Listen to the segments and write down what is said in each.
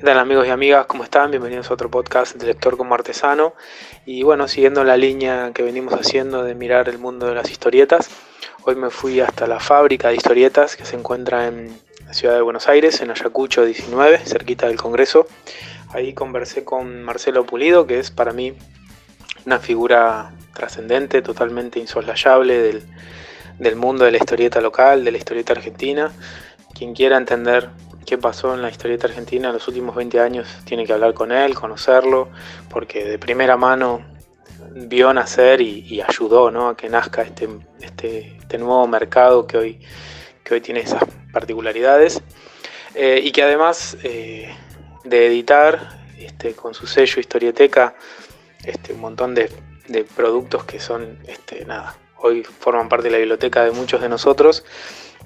¿Qué tal amigos y amigas? ¿Cómo están? Bienvenidos a otro podcast de Lector como Artesano. Y bueno, siguiendo la línea que venimos haciendo de mirar el mundo de las historietas, hoy me fui hasta la fábrica de historietas que se encuentra en la ciudad de Buenos Aires, en Ayacucho 19, cerquita del Congreso. Ahí conversé con Marcelo Pulido, que es para mí una figura trascendente, totalmente insoslayable del mundo de la historieta local, de la historieta argentina. Quien quiera entender qué pasó en la historieta argentina en los últimos 20 años tiene que hablar con él, conocerlo, porque de primera mano vio nacer y ayudó, ¿no?, a que nazca este nuevo mercado que hoy tiene esas particularidades, y que además de editar con su sello Historieteca un montón de productos que son, hoy forman parte de la biblioteca de muchos de nosotros.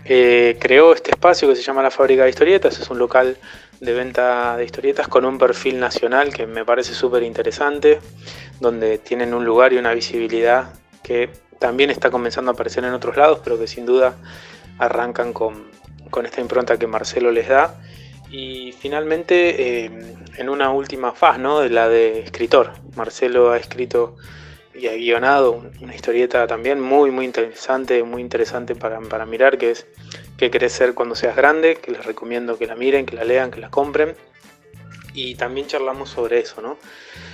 Creó este espacio que se llama la Fábrica de Historietas. Es un local de venta de historietas con un perfil nacional que me parece súper interesante, donde tienen un lugar y una visibilidad que también está comenzando a aparecer en otros lados, pero que sin duda arrancan con esta impronta que Marcelo les da. Y finalmente, en una última fase, ¿no?, de la de escritor. Marcelo ha escrito y ha guionado una historieta también muy interesante para mirar, que es ¿Qué querés ser cuando seas grande?, que les recomiendo que la miren, que la lean, que la compren. Y también charlamos sobre eso, ¿no?,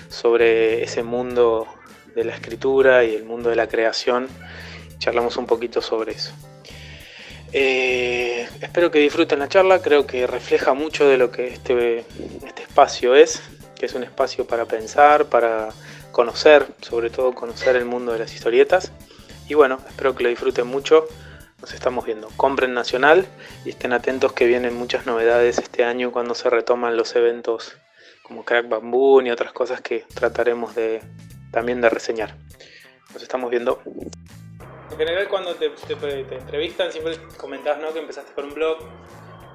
sobre ese mundo de la escritura y el mundo de la creación. Charlamos un poquito sobre eso. Espero que disfruten la charla. Creo que refleja mucho de lo que este espacio es, que es un espacio para pensar, para conocer, sobre todo conocer el mundo de las historietas. Y bueno, espero que lo disfruten mucho. Nos estamos viendo. Compren Nacional y estén atentos que vienen muchas novedades este año cuando se retoman los eventos como Crack Bamboo y otras cosas que trataremos también de reseñar. Nos estamos viendo. En general, cuando te entrevistan siempre comentás, ¿no?, que empezaste con un blog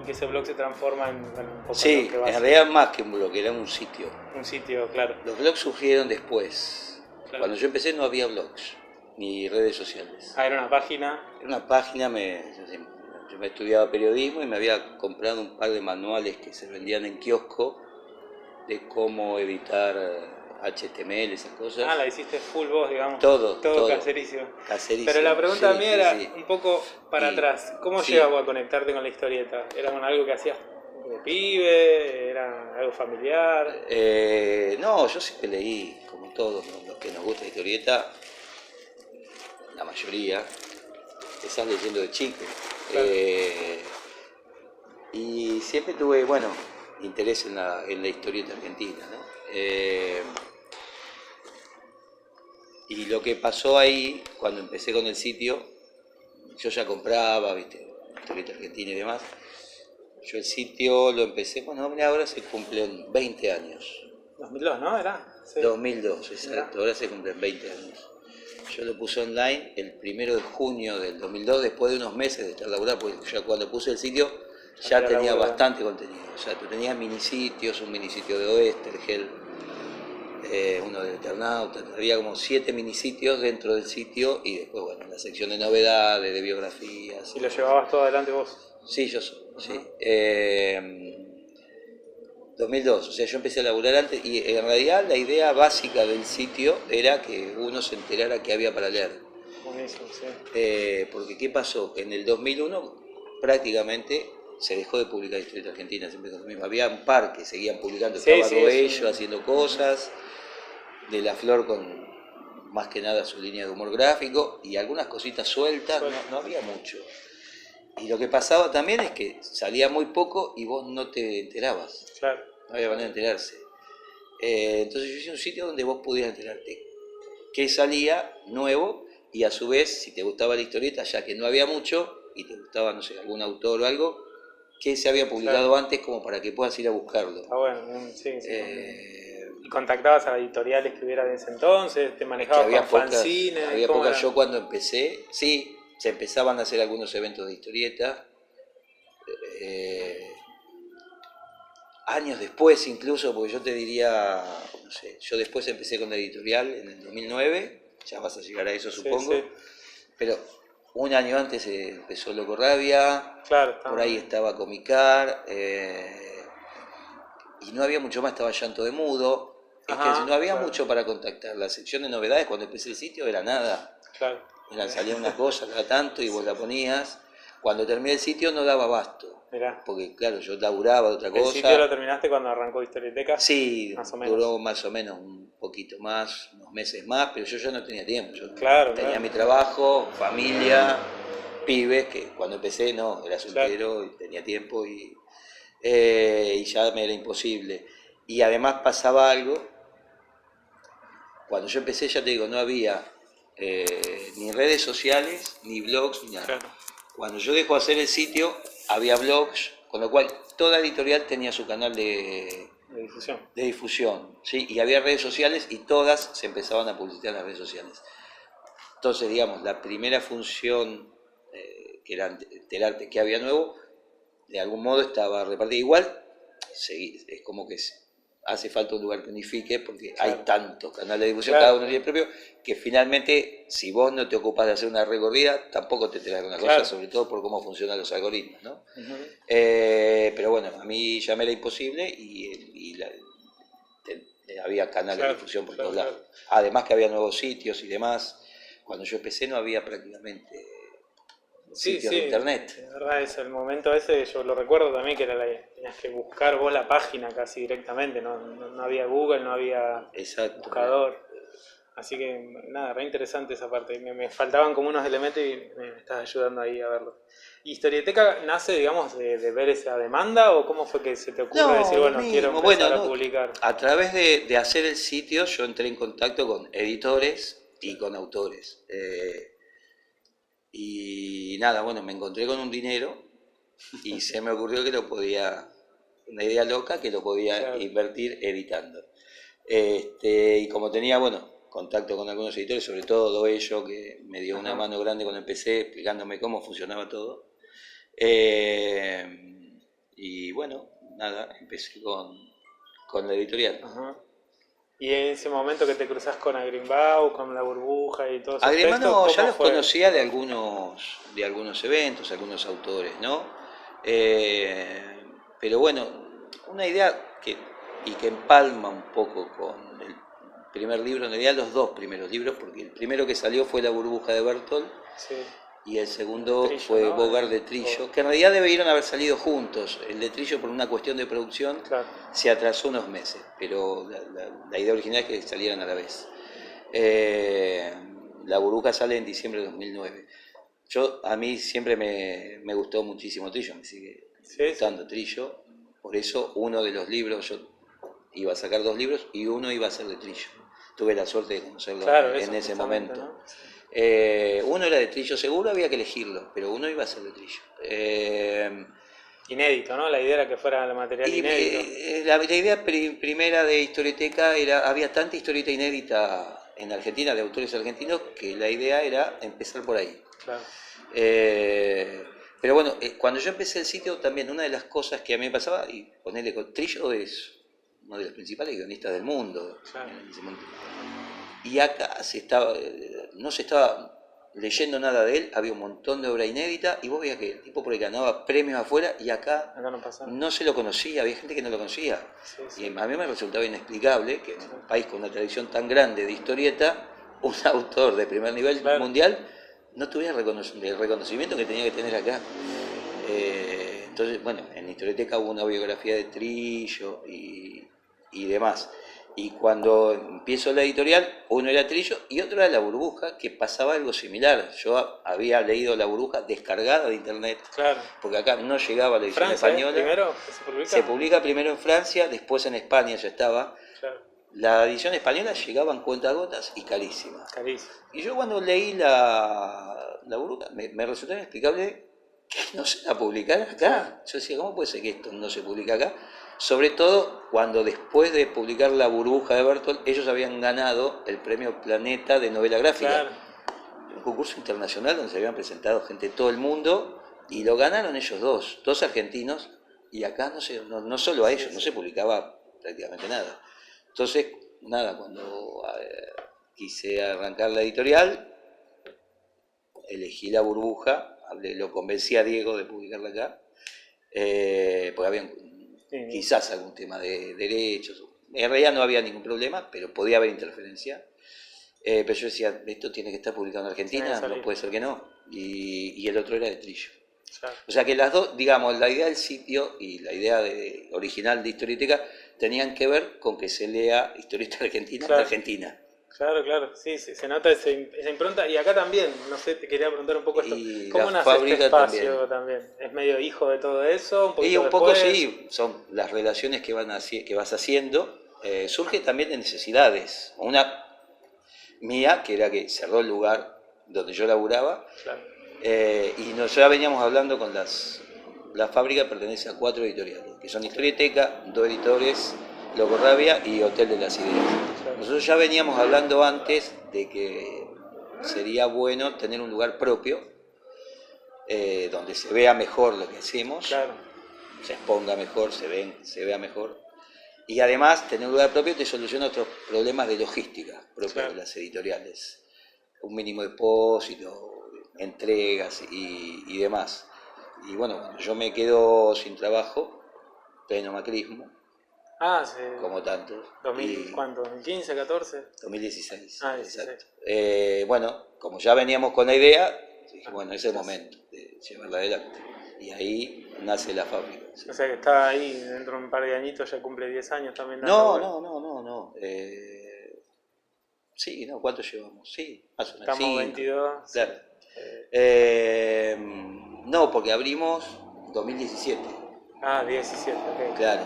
y que ese blog se transforma en un poco sí, lo que vas. En realidad más que un blog, era un sitio. Un sitio, claro. Los blogs surgieron después. Claro. Cuando yo empecé no había blogs, ni redes sociales. Era una página. Era una página, yo me estudiaba periodismo y me había comprado un par de manuales que se vendían en kiosco de cómo editar HTML, esas cosas. La hiciste full vos, digamos. Todo caserísimo. Caserísimo. Pero la pregunta mía era un poco para Y, atrás. ¿Cómo llegas a conectarte con la historieta? ¿Era algo que hacías de pibe? ¿Era algo familiar? No, yo siempre leí, como todos los que nos gusta la historieta, la mayoría, están leyendo de chico. Claro. Y siempre tuve, interés en la historieta argentina, ¿no? Y lo que pasó ahí, cuando empecé con el sitio, yo ya compraba, historieta argentina y demás. Yo el sitio lo empecé, ahora se cumplen 20 años. 2002, ¿no? ¿Era? Sí. 2002, exacto, ahora se cumplen 20 años. Yo lo puse online el 1 de junio del 2002, después de unos meses de estar laburando, porque ya cuando puse el sitio ya tenía bastante contenido. O sea, tú tenías minisitios, un minisitio de Oesterheld, uno de Eternauta, había como 7 minisitios dentro del sitio y después, la sección de novedades, de biografías. ¿Y lo llevabas todo adelante vos? Sí, yo soy, sí. 2002, o sea, yo empecé a laburar antes y en realidad la idea básica del sitio era que uno se enterara qué había para leer. Buenísimo, sí. Porque ¿qué pasó? En el 2001 prácticamente se dejó de publicar historieta argentina, siempre lo mismo. Había un par que seguían publicando, estaba Novello haciendo cosas, De la Flor con más que nada su línea de humor gráfico y algunas cositas sueltas, no había mucho. Y lo que pasaba también es que salía muy poco y vos no te enterabas. Claro. No había manera de enterarse. Entonces yo hice un sitio donde vos pudieras enterarte qué salía nuevo y a su vez, si te gustaba la historieta, ya que no había mucho y te gustaba, no sé, algún autor o algo, que se había publicado antes como para que puedas ir a buscarlo. Sí. ¿Y contactabas a editoriales que hubiera de ese entonces? ¿Te manejabas con fanzines? Había pocas. Yo cuando empecé, sí, se empezaban a hacer algunos eventos de historieta. Años después incluso, porque yo te diría, no sé, yo después empecé con la editorial en el 2009, ya vas a llegar a eso supongo, sí. Pero un año antes empezó Loco Rabia, claro, por ahí estaba Comicar, y no había mucho más, estaba Llanto de Mudo, no había mucho para contactar. La sección de novedades cuando empecé el sitio era nada. Claro. Salía una cosa cada tanto y vos la ponías. Cuando terminé el sitio no daba abasto. Mirá. Porque claro, yo laburaba de otra cosa. ¿El sitio lo terminaste cuando arrancó Historieteca? Sí, más o menos. Duró más o menos un poquito más, unos meses más, pero yo ya no tenía tiempo. Yo tenía mi trabajo, familia, pibes, que cuando empecé no, era soltero y tenía tiempo y ya me era imposible. Y además pasaba algo, cuando yo empecé, ya te digo, no había ni redes sociales, ni blogs, ni nada. Claro. Cuando yo dejo hacer el sitio, había blogs, con lo cual toda editorial tenía su canal de difusión, ¿sí? Y había redes sociales y todas se empezaban a publicitar en las redes sociales. Entonces, digamos, la primera función, que era enterarte que había nuevo, de algún modo estaba repartida. Igual, es como que hace falta un lugar que unifique, porque hay tantos canales de difusión, cada uno tiene el propio, que finalmente, si vos no te ocupás de hacer una recorrida, tampoco te enterás de una cosa, sobre todo por cómo funcionan los algoritmos, ¿no? Pero bueno, a mí ya me era imposible y había canales de difusión por todos lados. Además que había nuevos sitios y demás. Cuando yo empecé no había prácticamente sitios de internet. De verdad, es el momento ese, yo lo recuerdo también, que era tenías que buscar vos la página casi directamente, no había Google, no había buscador. Así que nada, re interesante esa parte. Me faltaban como unos elementos y me estás ayudando ahí a verlo. ¿Historieteca nace, digamos, de ver esa demanda o cómo fue que se te ocurre decir, bueno, quiero empezar a publicar? A través de hacer el sitio yo entré en contacto con editores y con autores. Y nada, bueno, me encontré con un dinero y se me ocurrió que lo podía, una idea loca, que lo podía invertir editando. Y como tenía, contacto con algunos editores, sobre todo Doello, que me dio una mano grande cuando empecé, explicándome cómo funcionaba todo. Y bueno, nada, empecé con la editorial. ¿Y en ese momento que te cruzás con Agrimbau, con La Burbuja y todo eso? Agrimbau no, ya los conocía de algunos eventos, algunos autores, ¿no? Pero bueno, una idea que empalma un poco con el primer libro, en realidad los dos primeros libros, porque el primero que salió fue La Burbuja de Bertolt, y el segundo fue Bogart de Trillo, que en realidad debieron haber salido juntos. El de Trillo, por una cuestión de producción, se atrasó unos meses, pero la idea original es que salieran a la vez. La Burbuja sale en diciembre de 2009. A mí siempre me gustó muchísimo Trillo, me sigue gustando Trillo, por eso uno de los libros, yo iba a sacar 2 libros y uno iba a ser de Trillo. Tuve la suerte de conocerlo en ese momento. ¿No? Uno era de Trillo seguro, había que elegirlo, pero uno iba a ser de Trillo. Inédito, ¿no? La idea era que fuera el material inédito. La idea primera de Historieteca había tanta historieta inédita en Argentina, de autores argentinos, que la idea era empezar por ahí. Claro. Pero bueno, cuando yo empecé el sitio también, una de las cosas que a mí me pasaba, y ponerle con Trillo es uno de los principales guionistas del mundo. En ese momento. Y acá no se estaba leyendo nada de él, había un montón de obra inédita, y vos veías que el tipo por ahí ganaba premios afuera, y acá no se lo conocía, había gente que no lo conocía. Y a mí me resultaba inexplicable que en un país con una tradición tan grande de historieta, un autor de primer nivel mundial no tuviera el reconocimiento que tenía que tener acá. Entonces, bueno, en Historieteca hubo una biografía de Trillo y demás. Y cuando empiezo la editorial, uno era Trillo y otro era La Burbuja, que pasaba algo similar. Yo había leído La Burbuja descargada de internet, porque acá no llegaba la edición española. ¿Primero se publica primero en Francia, después en España ya estaba. La edición española llegaba en cuentagotas y carísima. Y yo cuando leí la Burbuja, me resultó inexplicable que no se la publicara acá. Yo decía, ¿cómo puede ser que esto no se publica acá? Sobre todo cuando después de publicar La Burbuja de Bertolt, ellos habían ganado el premio Planeta de novela gráfica. Un concurso internacional donde se habían presentado gente de todo el mundo y lo ganaron ellos dos argentinos, y acá no solo a ellos, no se publicaba prácticamente nada. Entonces, nada, cuando quise arrancar la editorial, elegí La Burbuja, lo convencí a Diego de publicarla acá, porque habían Sí. Quizás algún tema de derechos. En realidad no había ningún problema, pero podía haber interferencia. Pero yo decía, esto tiene que estar publicado en Argentina, no puede ser que no. Y el otro era de Trillo. Claro. O sea que las dos, digamos, la idea del sitio y la idea original de Historieteca tenían que ver con que se lea Historieta Argentina en Argentina. Claro, sí, se nota esa impronta. Y acá también, no sé, te quería preguntar un poco esto. Y ¿Cómo nace este espacio también? ¿Es medio hijo de todo eso? Y un poco sí, son las relaciones que vas haciendo. Surge también de necesidades. Una mía, que era que cerró el lugar donde yo laburaba. Claro. Y ya veníamos hablando con la fábrica pertenece a 4 editoriales, que son Historieteca, 2 editores, Loco Rabia y Hotel de las Ideas. Claro. Nosotros ya veníamos hablando antes de que sería bueno tener un lugar propio, donde se vea mejor lo que hacemos, claro. Se exponga mejor, se vea mejor. Y además, tener un lugar propio te soluciona otros problemas de logística propios de las editoriales. Un mínimo depósito, entregas y demás. Y bueno, cuando yo me quedo sin trabajo, pleno macrismo, como tantos. ¿Cuánto? ¿2015, 14? 2016. 16. Exacto. Bueno, como ya veníamos con la idea, dije, bueno, es el momento de llevarla adelante. Y ahí nace la fábrica. Sí. O sea que está ahí, dentro de un par de añitos ya cumple 10 años también. No. Sí, ¿no? ¿Cuánto llevamos? Sí, más o menos. Estamos 22. Claro. No, porque abrimos 2017. 17, ok. Claro.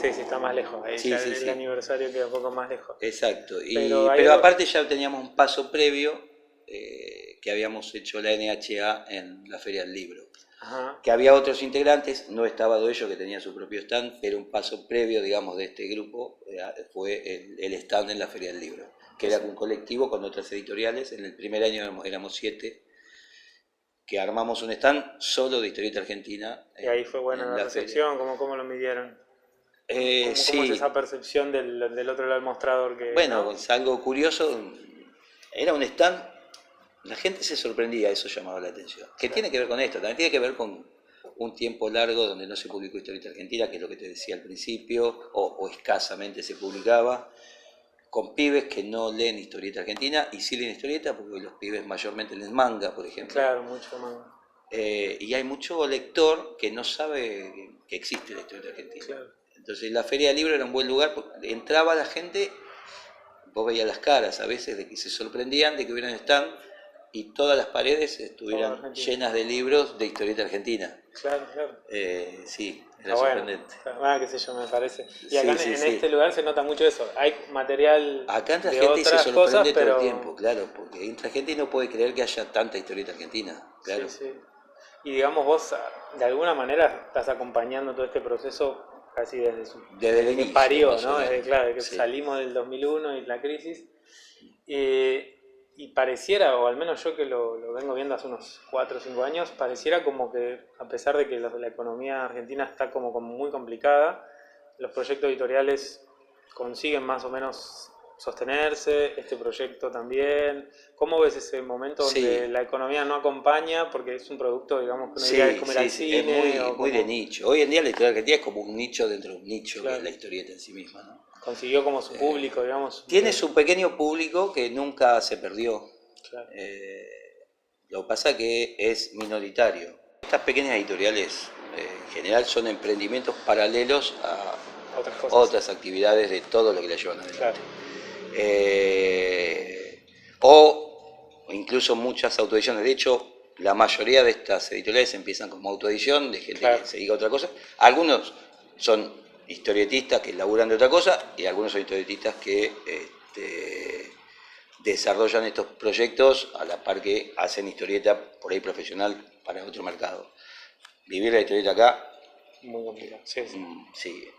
Sí, está más lejos. Ahí sí, ya sí, el aniversario queda un poco más lejos. Exacto. Pero aparte ya teníamos un paso previo, que habíamos hecho la NHA en la Feria del Libro. Ajá. Que había otros integrantes, no estaba Doello, que tenía su propio stand, pero un paso previo, digamos, de este grupo fue el stand en la Feria del Libro, que era un colectivo con otras editoriales. En el primer año éramos 7, que armamos un stand solo de historieta argentina. Y ahí fue buena la recepción, ¿cómo lo midieron? ¿Cómo es esa percepción del otro lado del mostrador? Bueno, es algo curioso, era un stand. La gente se sorprendía, eso llamaba la atención. ¿Qué tiene que ver con esto? También tiene que ver con un tiempo largo donde no se publicó Historieta Argentina, que es lo que te decía al principio, o escasamente se publicaba, con pibes que no leen Historieta Argentina y sí leen historieta, porque los pibes mayormente leen manga, por ejemplo. Claro, mucho manga. Y hay mucho lector que no sabe que existe la Historieta Argentina. Claro. Entonces la Feria del Libro era un buen lugar, porque entraba la gente, vos veías las caras a veces de que se sorprendían de que hubieran stand y todas las paredes estuvieran llenas de libros de historieta argentina. Claro. Sí, era sorprendente. Qué sé yo, me parece. Y acá en este lugar se nota mucho eso. Hay material. Acá entra gente y se sorprende todo el tiempo, claro, porque entra gente y no puede creer que haya tanta historieta argentina. Claro. Sí. Y digamos, vos de alguna manera estás acompañando todo este proceso casi desde el inicio, que parió, ¿no? Desde que sí. Salimos del 2001 y la crisis. Y pareciera, o al menos yo que lo vengo viendo hace unos 4 o 5 años, pareciera como que, a pesar de que la economía argentina está como muy complicada, los proyectos editoriales consiguen más o menos sostenerse, este proyecto también. ¿Cómo ves ese momento donde la economía no acompaña? Porque es un producto, digamos, que uno diría es como ir al cine. Es muy de nicho. Hoy en día la historia argentina es como un nicho dentro de un nicho, que es la historieta en sí misma, ¿no? Consiguió como su público, digamos. Tiene su pequeño público que nunca se perdió. Claro. Lo que pasa es que es minoritario. Estas pequeñas editoriales en general son emprendimientos paralelos a otras actividades de todo lo que la llevan adelante. Claro. O incluso muchas autoediciones. De hecho, la mayoría de estas editoriales empiezan como autoedición, de gente que se dedica a otra cosa. Algunos son historietistas que laburan de otra cosa y algunos son historietistas que desarrollan estos proyectos a la par que hacen historieta por ahí profesional para otro mercado. Vivir la historieta acá, muy complicado. Sí.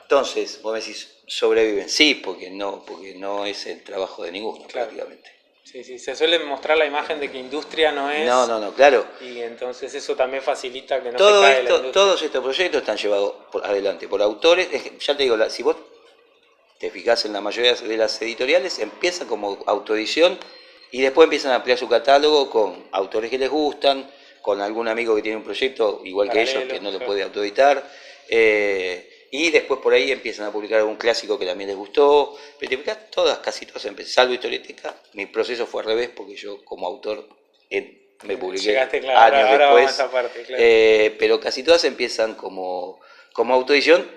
Entonces, vos me decís, ¿sobreviven? Sí, porque no es el trabajo de ninguno, prácticamente. Sí, se suele mostrar la imagen de que industria no es. No, claro. Y entonces eso también facilita que no se caiga la industria. Todos estos proyectos están llevados adelante por autores. Ya te digo, si vos te fijás en la mayoría de las editoriales, empiezan como autoedición y después empiezan a ampliar su catálogo con autores que les gustan, con algún amigo que tiene un proyecto, igual que ellos, que no lo claro. puede autoeditar. Y después por ahí empiezan a publicar algún clásico que también les gustó. Pero te fijas, casi todas empezaron, salvo Historiética. Mi proceso fue al revés, porque yo como autor me publiqué Llegaste, claro, años ahora vamos a después. esa parte, claro. Pero casi todas empiezan como autoedición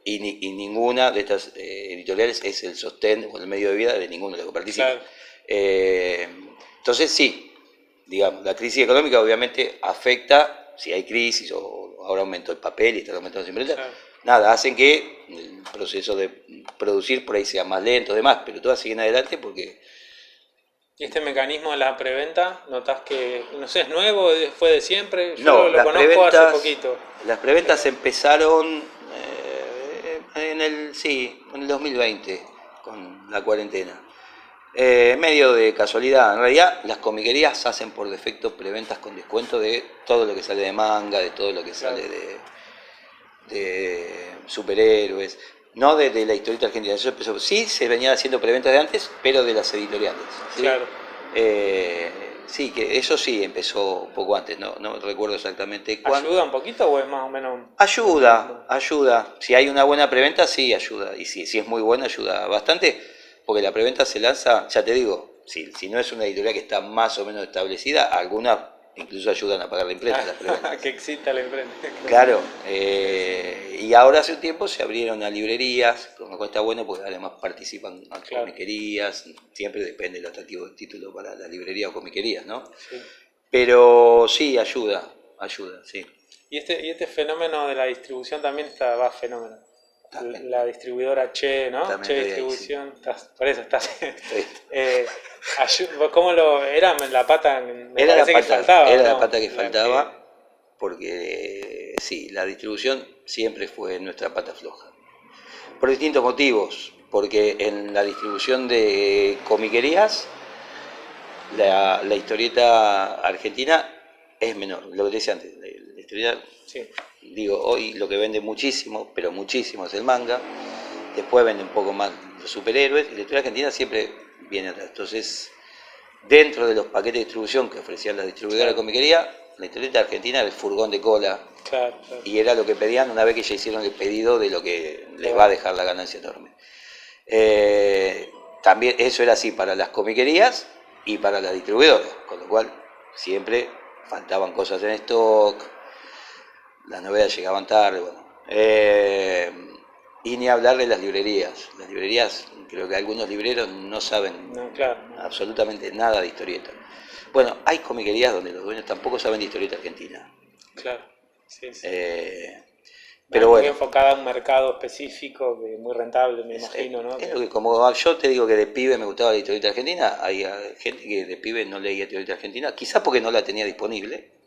y ninguna de estas editoriales es el sostén o el medio de vida de ninguno de los que participan. Claro. Entonces sí, digamos, la crisis económica obviamente afecta, si hay crisis o ahora aumentó el papel y está aumentando las imprentas, Claro. nada, hacen que el proceso de producir por ahí sea más lento, demás, pero todas siguen adelante porque... ¿Y este mecanismo de la preventa, notás que, no sé, es nuevo, fue de siempre? Yo No, lo conozco hace poquito. Las preventas empezaron en el 2020, con la cuarentena. Medio de casualidad. En realidad, las comiquerías hacen por defecto preventas con descuento de todo lo que sale de manga, de todo lo que sale de superhéroes. No de la historieta argentina. Eso empezó, sí, se venían haciendo preventas de antes, pero de las editoriales. ¿Sí? Claro. Sí, que eso sí empezó un poco antes, no recuerdo exactamente cuándo. ¿Ayuda un poquito o es más o menos...? Ayuda. Si hay una buena preventa, sí ayuda. Y si es muy buena, ayuda bastante, porque la preventa se lanza, ya te digo, si no es una editorial que está más o menos establecida, algunas incluso ayudan a pagar la imprenta. Las preventas. Que exista la imprenta. Claro, y ahora hace un tiempo se abrieron a librerías, con lo cual está bueno porque además participan a comiquerías, siempre depende del atractivo del título para la librería o comiquerías, ¿no? Sí. Pero sí, ayuda, sí. Y este fenómeno de la distribución también va fenómeno. También. La distribuidora Che, ¿no? También Che Distribución, sí. Por eso estás... Sí. ¿Cómo era la pata? Era la ¿no? pata que faltaba, porque sí, la distribución siempre fue nuestra pata floja. Por distintos motivos, porque en la distribución de comiquerías, la historieta argentina es menor, lo que te decía antes, la historieta, sí. Digo, hoy lo que vende muchísimo, pero muchísimo es el manga, después vende un poco más los superhéroes, y la historieta argentina siempre viene atrás. Entonces, dentro de los paquetes de distribución que ofrecían la distribuidora de comiquería, la historieta argentina era el furgón de cola, claro. Y era lo que pedían una vez que ya hicieron el pedido de lo que les va a dejar la ganancia enorme. También eso era así para las comiquerías y para las distribuidoras, con lo cual siempre faltaban cosas en stock, las novedades llegaban tarde, bueno. Y ni hablar de las librerías. Las librerías, creo que algunos libreros no saben absolutamente nada de historieta. Bueno, hay comiquerías donde los dueños tampoco saben de historieta argentina. Claro, sí. Pero bueno, muy enfocada a un mercado específico, muy rentable, me imagino, ¿no? Es lo que, como yo te digo que de pibe me gustaba la historieta argentina, hay gente que de pibe no leía historieta argentina, quizás porque no la tenía disponible.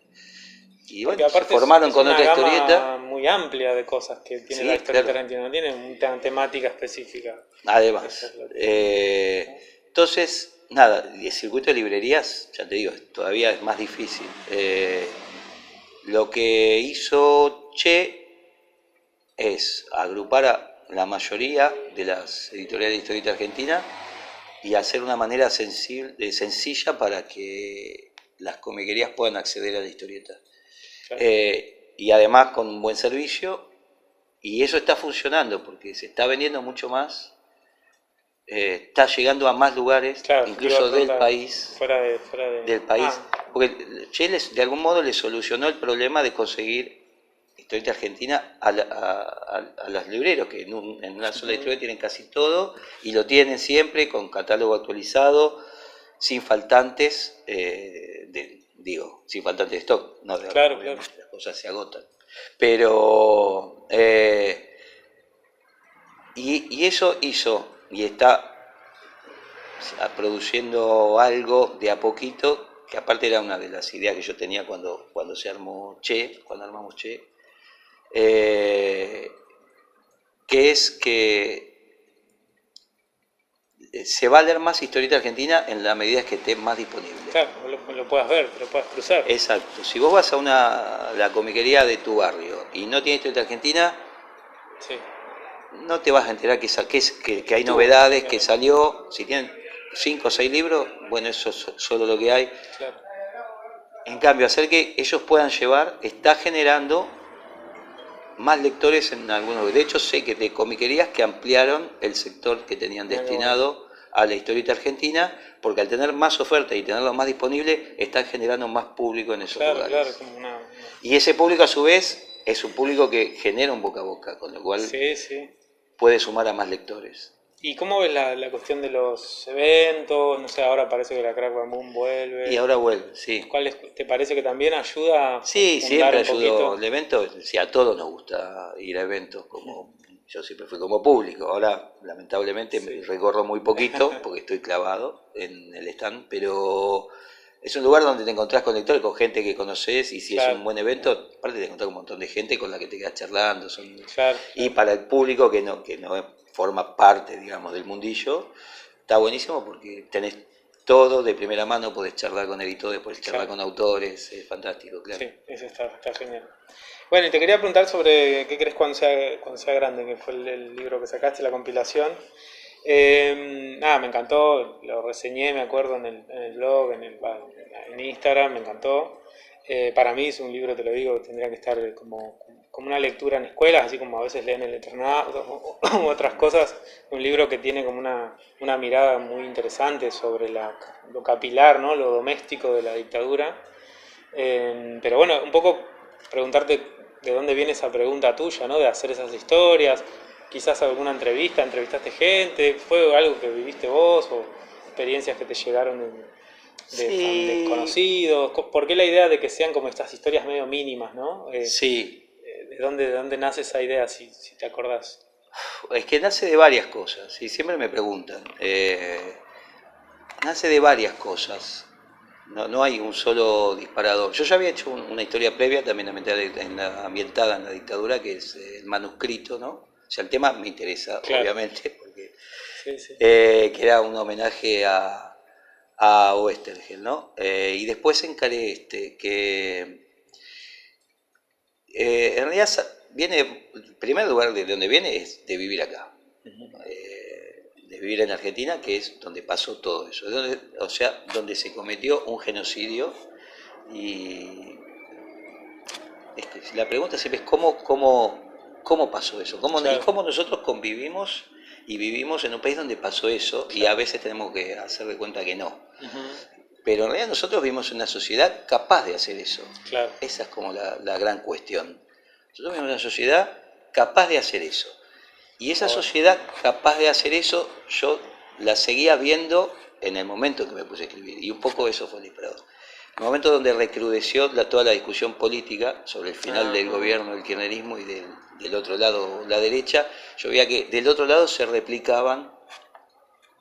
Y bueno, se formaron con otra historieta. Es una gama muy amplia de cosas que tiene la historieta argentina, no tiene una temática específica. Además. Entonces, nada, el circuito de librerías, ya te digo, todavía es más difícil. Lo que hizo Che es agrupar a la mayoría de las editoriales de historieta argentina y hacer una manera sencilla para que las comiquerías puedan acceder a la historieta. Claro. Y además con un buen servicio, y eso está funcionando porque se está vendiendo mucho más, está llegando a más lugares, incluso del país. Fuera del país, porque Che de algún modo le solucionó el problema de conseguir historieta argentina a los libreros, que en una sola distribuidora tienen casi todo, y lo tienen siempre con catálogo actualizado, sin faltantes, sin faltantes de stock, no, claro. Las cosas se agotan. Pero, y eso hizo, y está produciendo algo de a poquito, que aparte era una de las ideas que yo tenía cuando se armó Che, cuando armamos Che, que es que se va a leer más historieta argentina en la medida que esté más disponible. Claro, lo puedas ver, lo puedas cruzar. Exacto. Si vos vas a la comiquería de tu barrio y no tiene historieta argentina, no te vas a enterar que hay novedades, que salió. Si tienen 5 o 6 libros, bueno, eso es solo lo que hay. Claro. En cambio, hacer que ellos puedan llevar está generando más lectores en algunos. De hecho, sé que de comiquerías que ampliaron el sector que tenían destinado a la historieta argentina, porque al tener más oferta y tenerlo más disponible, están generando más público en esos lugares. Claro, como y ese público, a su vez, es un público que genera un boca a boca, con lo cual puede sumar a más lectores. ¿Y cómo ves la cuestión de los eventos? No sé, ahora parece que la Crack Bam Boom vuelve. Y ahora vuelve, sí. ¿Te parece que también ayuda? Sí, siempre ayudó el evento. Sí, a todos nos gusta ir a eventos, como yo siempre fui como público. Ahora, lamentablemente, me recorro muy poquito porque estoy clavado en el stand, pero es un lugar donde te encontrás con lectores, con gente que conoces, y si es un buen evento, aparte te encontrás con un montón de gente con la que te quedas charlando. Y para el público que no forma parte, digamos, del mundillo, está buenísimo porque tenés todo de primera mano, podés charlar con editores, podés charlar con autores, es fantástico, claro. Sí, eso está genial. Bueno, y te quería preguntar sobre qué crees cuando sea grande, que fue el libro que sacaste, la compilación. Me encantó, lo reseñé, me acuerdo, en el blog, en Instagram, me encantó. Para mí es un libro, te lo digo, tendría que estar como una lectura en escuelas, así como a veces leen el internado u otras cosas. Un libro que tiene como una mirada muy interesante sobre lo capilar, ¿no? Lo doméstico de la dictadura. Pero bueno, un poco preguntarte de dónde viene esa pregunta tuya, ¿no? De hacer esas historias. Quizás alguna entrevistaste gente, fue algo que viviste vos o experiencias que te llegaron de desconocidos. ¿Por qué la idea de que sean como estas historias medio mínimas, ¿no? ¿De dónde nace esa idea, si te acordás? Es que nace de varias cosas, y siempre me preguntan. Nace de varias cosas. No hay un solo disparador. Yo ya había hecho una historia previa, también ambientada en la dictadura, que es el manuscrito, ¿no? O sea, el tema me interesa, obviamente, porque que era un homenaje a Oestergel, ¿no? Y después encaré que en realidad viene, el primer lugar de donde viene es de vivir acá. De vivir en Argentina, que es donde pasó todo eso, donde se cometió un genocidio. Y la pregunta siempre es cómo pasó eso, y cómo nosotros convivimos y vivimos en un país donde pasó eso, y a veces tenemos que hacer de cuenta que no. Pero en realidad nosotros vivimos en una sociedad capaz de hacer eso. Esa es como la gran cuestión. Nosotros vivimos en una sociedad capaz de hacer eso. Y esa sociedad capaz de hacer eso, yo la seguía viendo en el momento que me puse a escribir. Y un poco eso fue el disparador. En el momento donde recrudeció toda la discusión política sobre el final del gobierno, del kirchnerismo, y del otro lado, la derecha, yo veía que del otro lado se replicaban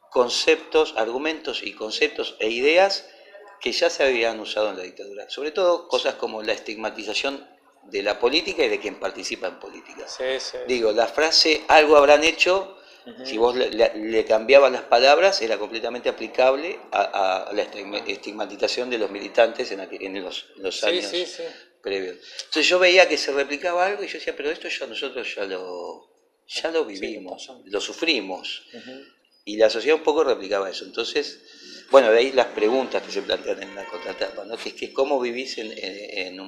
conceptos, argumentos y conceptos e ideas que ya se habían usado en la dictadura. Sobre todo cosas como la estigmatización de la política y de quien participa en política. Digo, la frase "algo habrán hecho", si vos le cambiabas las palabras, era completamente aplicable a la estigmatización de los militantes en los años previos. Entonces yo veía que se replicaba algo y yo decía, pero esto nosotros ya lo vivimos, lo sufrimos. Y la sociedad un poco replicaba eso. Entonces, bueno, de ahí las preguntas que se plantean en la contratapa, ¿no? Que es cómo vivís en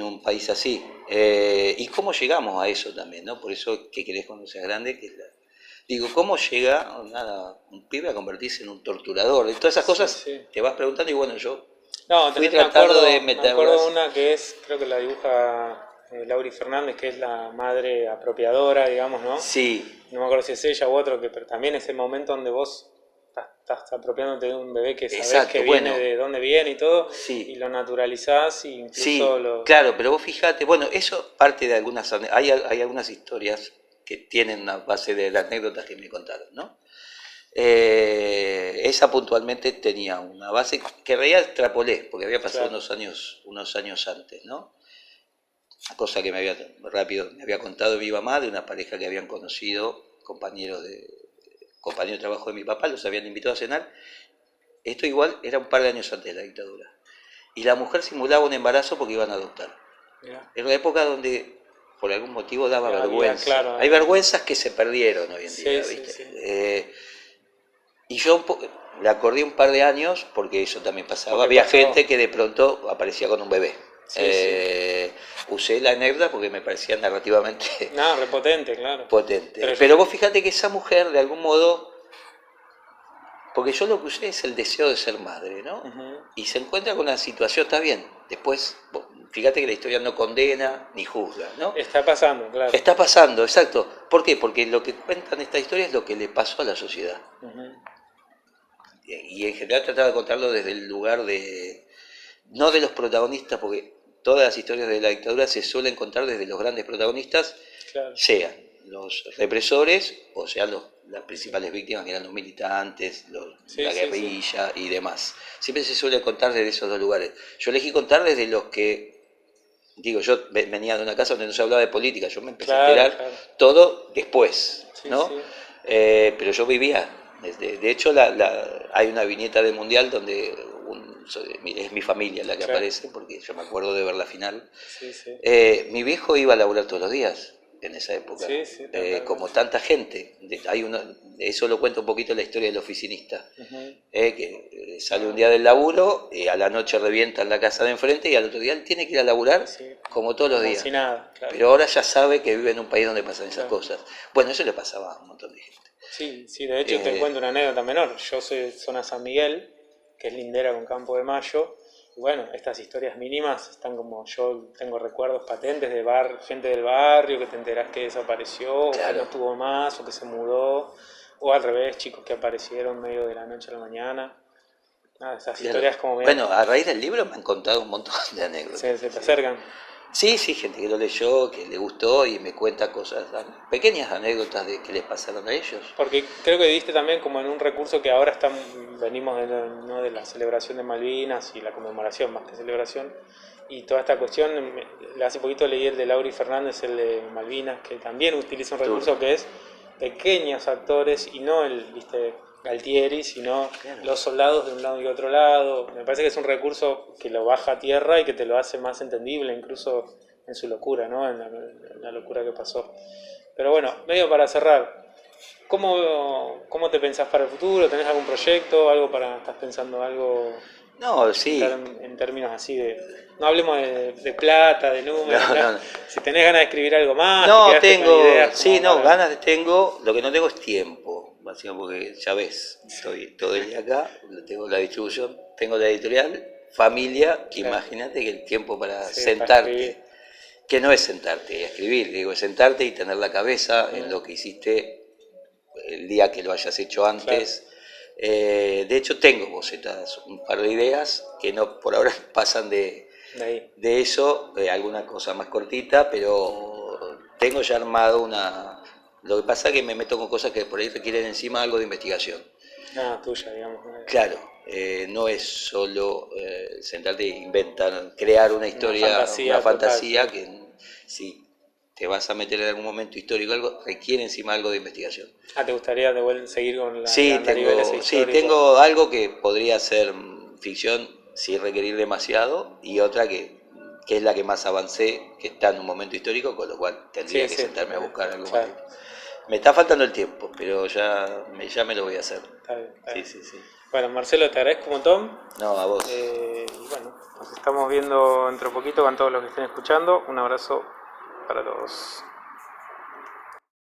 un país así, y cómo llegamos a eso también, ¿no? Por eso que querés cuando seas grande, digo, ¿cómo llega un pibe a convertirse en un torturador? Y todas esas cosas te vas preguntando, y bueno, yo fui tratando de meterlas. Me acuerdo una que creo que la dibuja Lauri Fernández, que es la madre apropiadora, digamos, ¿no? Sí. No me acuerdo si es ella u otro, pero también es el momento donde vos estás apropiándote de un bebé que sabés que viene, de dónde viene y todo, y lo naturalizás, y incluso claro, pero vos fijate, bueno, eso parte de hay algunas historias que tienen una base de las anécdotas que me contaron, ¿no? Esa puntualmente tenía una base que en realidad extrapolé, porque había pasado unos años antes, ¿no? Una cosa que me había contado mi mamá, de una pareja que habían conocido, compañeros de trabajo de mi papá, los habían invitado a cenar. Esto igual era un par de años antes de la dictadura. Y la mujer simulaba un embarazo porque iban a adoptar. Era una época donde por algún motivo daba vergüenza. Hay vergüenzas que se perdieron hoy en día, ¿viste? Y yo le acordé un par de años porque eso también pasaba. Porque Había pasó. gente que de pronto aparecía con un bebé. Sí, Usé la anécdota porque me parecía narrativamente No, repotente, claro. potente. Pero Pero vos fíjate que esa mujer, de algún modo, porque yo lo que usé es el deseo de ser madre, ¿no? Ujú. Y se encuentra con una situación, está bien. Después, fíjate que la historia no condena ni juzga, ¿no? Está pasando, claro. Está pasando, exacto. ¿Por qué? Porque lo que cuentan esta historia es lo que le pasó a la sociedad. Ujú. Y en general trataba de contarlo desde el lugar de, no de los protagonistas, porque todas las historias de la dictadura se suelen contar desde los grandes protagonistas, Claro. sean los represores o sean las principales víctimas, que eran los militantes, Sí, la sí, guerrilla y demás. Siempre se suele contar desde esos dos lugares. Yo elegí contar desde los que, digo, yo venía de una casa donde no se hablaba de política, yo me empecé a Claro, enterar claro. todo después, Sí, ¿no? sí. Pero yo vivía, de hecho hay una viñeta del Mundial donde es mi familia la que Claro. aparece, porque yo me acuerdo de ver la final. Sí, sí. Mi viejo iba a laburar todos los días en esa época, Sí, sí, totalmente. como tanta gente. Eso lo cuenta un poquito la historia del oficinista, Ujú. que sale un día del laburo, a la noche revienta en la casa de enfrente y al otro día él tiene que ir a laburar Sí. como todos los Como días. si nada, claro. Pero ahora ya sabe que vive en un país donde pasan esas Claro. cosas. Bueno, eso le pasaba a un montón de gente. Sí, sí, de hecho te cuento una anécdota menor. Yo soy de zona San Miguel, que es lindera con Campo de Mayo. Y bueno, estas historias mínimas están como, yo tengo recuerdos patentes de gente del barrio que te enterás que desapareció, o que Claro. no estuvo más, o que se mudó, o al revés, chicos que aparecieron medio de la noche a la mañana. Nada, esas Claro. historias como Bueno, a raíz del libro me han contado un montón de anécdotas. se te acercan. Sí, sí, gente que lo leyó, que le gustó y me cuenta cosas, pequeñas anécdotas de que les pasaron a ellos. Porque creo que diste también como en un recurso que ahora venimos ¿no? de la celebración de Malvinas y la conmemoración más que celebración. Y toda esta cuestión, hace poquito leí el de Lauri Fernández, el de Malvinas, que también utiliza un recurso que es pequeños actores y no viste, Galtieri, sino Claro. los soldados de un lado y otro lado. Me parece que es un recurso que lo baja a tierra y que te lo hace más entendible, incluso en su locura, ¿no? En la locura que pasó. Pero bueno, medio para cerrar. ¿Cómo te pensás para el futuro? ¿Tenés algún proyecto? ¿Estás pensando algo No, sí. en términos así de... No hablemos de plata, de números. No. Si tenés ganas de escribir algo más, No, te quedaste con ideas sí, como no, para- ganas tengo, lo que no tengo es tiempo, básicamente porque ya ves, estoy todo el día acá, tengo la distribución, tengo la editorial, familia, Claro. Imagínate que el tiempo para Sí, para sentarte, escribir. que no es sentarte y escribir, digo, es sentarte y tener la cabeza en lo que hiciste el día que lo hayas hecho antes. De hecho, tengo bocetadas un par de ideas que no por ahora pasan De ahí. de eso, alguna cosa más cortita, pero tengo ya armado una... Lo que pasa es que me meto con cosas que por ahí requieren encima algo de investigación. Nada, tuya, digamos. Claro, no es solo sentarte e inventar, crear una historia, una fantasía total, sí. que si te vas a meter en algún momento histórico algo, requiere encima algo de investigación. ¿Te gustaría seguir con Sí, el andarivel ese histórico? tengo algo que podría ser ficción sin requerir demasiado y otra que es la que más avancé, que está en un momento histórico, con lo cual tendría que sentarme a buscar algo más. Me está faltando el tiempo, pero ya me lo voy a hacer. Está bien, está bien. Sí. Bueno, Marcelo, te agradezco un montón. No, a vos. Y bueno, nos estamos viendo dentro de poquito con todos los que estén escuchando. Un abrazo para todos.